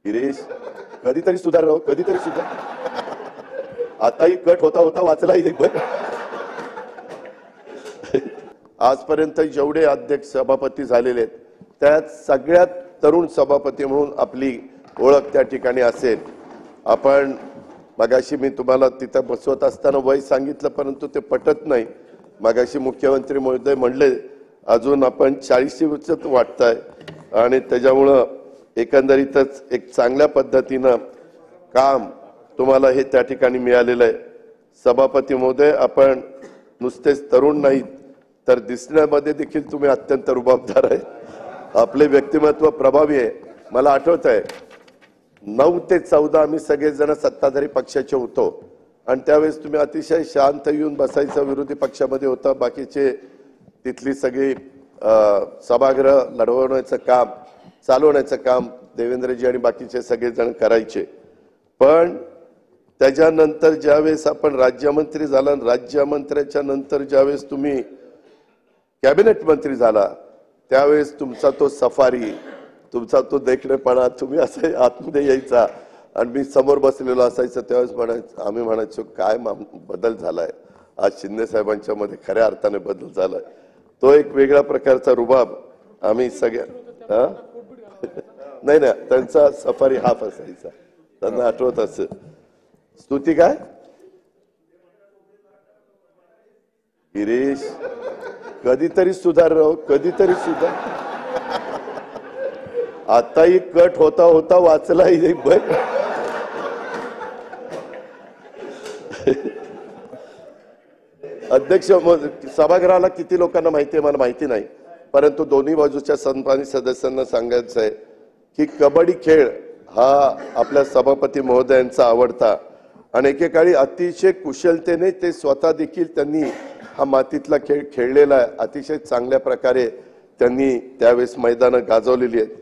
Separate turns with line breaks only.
गिरीश कधीतरी सुधार राव, कधीतरी सुधार. आताही कट होता होता वाचलाही बघ. आजपर्यंत जेवढे अध्यक्ष सभापती झालेले आहेत त्यात सगळ्यात तरुण सभापती म्हणून आपली ओळख त्या ठिकाणी असेल. आपण मगाशी मी तुम्हाला तिथं बसवत असताना वय सांगितलं परंतु ते पटत नाही. मगाशी मुख्यमंत्री महोदय म्हणले अजून आपण 40च वाटताय आणि त्याच्यामुळं एकंदरीतच एक चांगल्या पद्धतीनं काम तुम्हाला हे त्या ठिकाणी मिळालेलं आहे. सभापती महोदय आपण नुसतेच तरुण नाहीत तर दिसण्यामध्ये देखील तुम्ही अत्यंत रुबाबदार आहे. आपले व्यक्तिमत्व प्रभावी आहे. मला आठवत आहे 9 ते 14 आम्ही सगळेजण सत्ताधारी पक्षाचे होतो आणि त्यावेळेस तुम्ही अतिशय शांत येऊन बसायचं. विरोधी पक्षामध्ये होता. बाकीचे तिथली सगळी सभागृह लढवण्याचं काम चालवण्याचं काम देवेंद्रजी आणि बाकीचे सगळेजण करायचे. पण त्याच्यानंतर ज्यावेळेस आपण राज्यमंत्री झाला, राज्यमंत्र्याच्या नंतर ज्यावेळेस तुम्ही कॅबिनेट मंत्री झाला त्यावेळेस तुमचा तो सफारी, तुमचा तो देखणेपणा, तुम्ही असं आतमध्ये यायचा आणि मी समोर बसलेलो असायचं त्यावेळेस आम्ही म्हणायचो काय बदल झालाय. आज शिंदे साहेबांच्या मध्ये खऱ्या अर्थाने बदल झालाय. तो एक वेगळ्या प्रकारचा रुबाब आम्ही सगळ्या नाही ना त्यांचा सफारी हाफ असायचा. त्यांना आठवत असं. स्तुती काय गिरीश कधीतरी सुधार राव, कधीतरी सुधार. आताही कट होता होता वाचलाही बघ. अध्यक्ष सभागृहाला किती लोकांना माहिती आहे मला माहिती नाही परंतु दोन्ही बाजूच्या सन्मानित सदस्यांना सांगायचं आहे की कबड्डी खेळ हा आपल्या सभापती महोदयांचा आवडता आणि एकेकाळी अतिशय कुशलतेने ते स्वतः देखील त्यांनी हा मातीतला खेळ खेळलेला आहे. अतिशय चांगल्या प्रकारे त्यांनी त्यावेळेस मैदानं गाजवलेली आहेत.